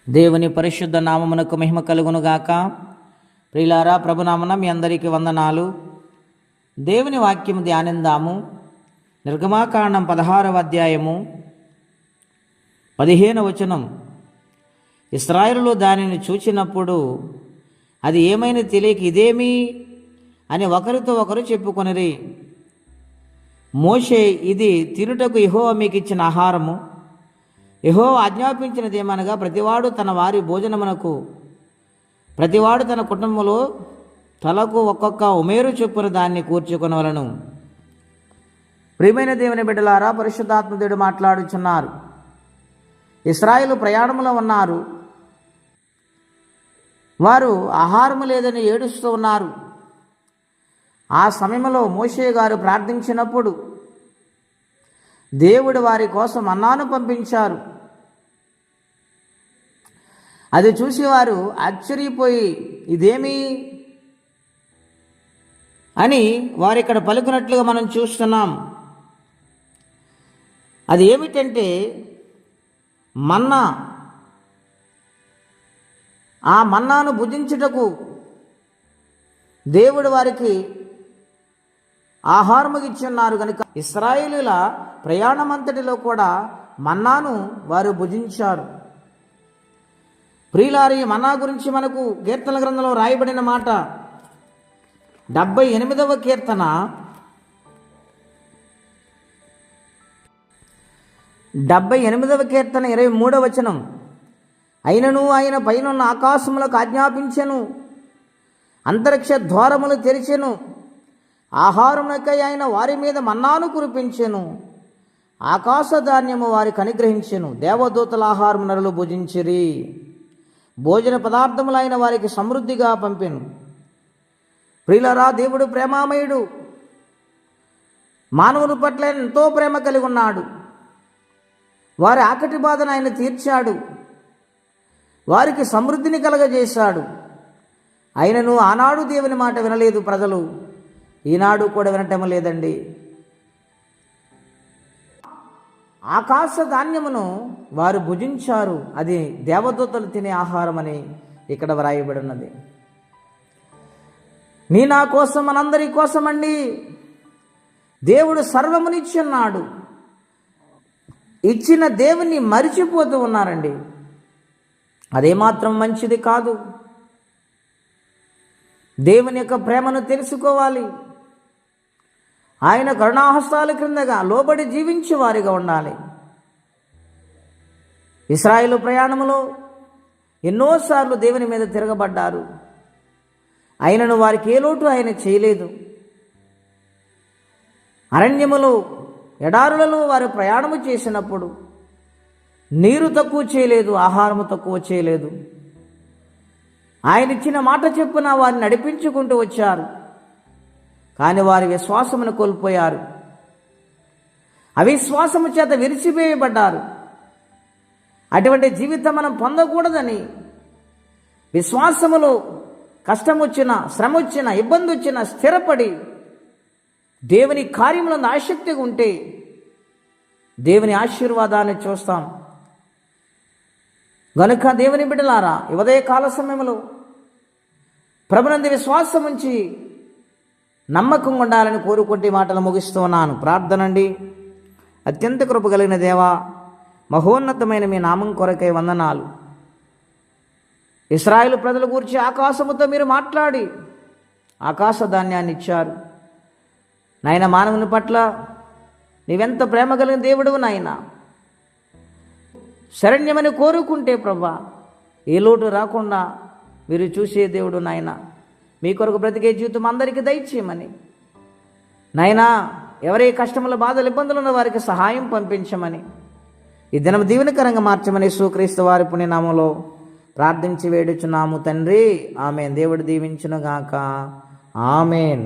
దేవుని పరిశుద్ధ నామమునకు మహిమ కలుగునుగాక. ప్రియులారా, ప్రభునామన మీ అందరికీ వందనాలు. దేవుని వాక్యము ధ్యానిందాము. నిర్గమాకాండం 16వ అధ్యాయము 15వ వచనం. ఇశ్రాయేలులో దానిని చూచినప్పుడు అది ఏమైనా తెలియక ఇదేమి అని ఒకరితో ఒకరు చెప్పుకొనిరి. మోషే, ఇది తినుటకు యెహోవా మీకు ఇచ్చిన ఆహారము. యెహోవా ఆజ్ఞాపించినదేమనగా, ప్రతివాడు తన వారి భోజనమునకు ప్రతివాడు తన కుటుంబంలో తలకు ఒక్కొక్క ఉమేరు చొప్పున దాన్ని కూర్చుకొనవలను. ప్రియమైన దేవుని బిడ్డలారా, పరిశుద్ధాత్మ దేవుడు మాట్లాడుచున్నారు. ఇశ్రాయేలు ప్రయాణంలో ఉన్నారు. వారు ఆహారము లేదని ఏడుస్తూ ఉన్నారు. ఆ సమయంలో మోషే గారు ప్రార్థించినప్పుడు దేవుడు వారి కోసం మన్నాను పంపించారు. అది చూసి వారు ఆశ్చర్యపోయి ఇదేమి అని వారు ఇక్కడ పలుకున్నట్లుగా మనం చూస్తున్నాం. అది ఏమిటంటే మన్నా. ఆ మన్నాను భుజించుటకు దేవుడు వారికి ఆహారము ఇచ్చున్నారు కనుక ఇశ్రాయేలీల ప్రయాణమంతటిలో కూడా మన్నాను వారు భుజించారు. ప్రియులారి, మన్నా గురించి మనకు కీర్తన గ్రంథంలో రాయబడిన మాట 78వ కీర్తన 23వ వచనం. అయినను ఆయన పైనున్న ఆకాశములకు ఆజ్ఞాపించెను, అంతరిక్ష ద్వారములు తెరిచెను. ఆహారమునకై ఆయన వారి మీద మన్నాను కురిపించెను, ఆకాశ ధాన్యము వారికి అనుగ్రహించెను. దేవదూతల ఆహారం నరులు భుజించిరి, భోజన పదార్థములు ఆయన వారికి సమృద్ధిగా పంపెను. ప్రియులారా, దేవుడు ప్రేమామయుడు. మానవుని పట్ల ఎంతో ప్రేమ కలిగి ఉన్నాడు. వారి ఆకటి బాధను ఆయన తీర్చాడు, వారికి సమృద్ధిని కలగజేశాడు. అయినను ఆనాడు దేవుని మాట వినలేదు ప్రజలు, ఈనాడు కూడా వినటం లేదండి. ఆకాశ ధాన్యమును వారు భుజించారు, అది దేవదూతలు తినే ఆహారం అని ఇక్కడ వ్రాయబడి ఉన్నది. నీ నా కోసం, మనందరి కోసం అండి దేవుడు సర్వమునిచ్చున్నాడు. ఇచ్చిన దేవుణ్ణి మరిచిపోతూ ఉన్నారండి. అదేమాత్రం మంచిది కాదు. దేవుని యొక్క ప్రేమను తెలుసుకోవాలి. ఆయన కరుణాహస్తాల క్రిందగా లోబడి జీవించే వారిగా ఉండాలి. ఇశ్రాయేలు ప్రయాణములో ఎన్నోసార్లు దేవుని మీద తిరగబడ్డారు. ఆయనను వారికి ఏ లోటు ఆయన చేయలేదు. అరణ్యములో ఎడారులలో వారు ప్రయాణము చేసినప్పుడు నీరు తక్కువ చేయలేదు, ఆహారము తక్కువ చేయలేదు. ఆయన ఇచ్చిన మాట చెప్పున వారిని నడిపించుకుంటూ వచ్చారు. కానీ వారి విశ్వాసమును కోల్పోయారు. అవిశ్వాసము చేత విరిచివేయబడ్డారు. అటువంటి జీవితం మనం పొందకూడదని విశ్వాసములో కష్టం వచ్చినా, శ్రమ వచ్చినా, ఇబ్బంది వచ్చినా స్థిరపడి దేవుని కార్యములను ఆసక్తిగా ఉంటే దేవుని ఆశీర్వాదాన్ని చూస్తాం. గనుక దేవుని బిడ్డలారా, ఉదయ కాల సమయంలో ప్రభునందు విశ్వాసం ఉంచి నమ్మకంగా ఉండాలని కోరుకుంటే మాటలు ముగిస్తూ ఉన్నాను. ప్రార్థనండి. అత్యంత కృప కలిగిన దేవా, మహోన్నతమైన మీ నామం కొరకై వందనాలు. ఇశ్రాయేలు ప్రజల గురించి ఆకాశముతో మీరు మాట్లాడి ఆకాశ ధాన్యాన్ని ఇచ్చారు. నాయన, మానవుని పట్ల నీవెంత ప్రేమ కలిగిన దేవుడు నాయన. శరణ్యమని కోరుకుంటే ప్రభా, ఏ లోటు రాకుండా మీరు చూసే దేవుడు నాయన. మీ కొరకు బ్రతికే జీవితం అందరికీ దయచేయమని నాయనా, ఎవరే కష్టముల బాధలు ఇబ్బందులు ఉన్న వారికి సహాయం పంపించమని, ఈ దినం దీవెనకరంగా మార్చమని యేసుక్రీస్తు వారి పుణ్యనామంలో ప్రార్థించి వేడుచున్నాము తండ్రి. ఆమేన్. దేవుడు దీవించునుగాక. ఆమేన్.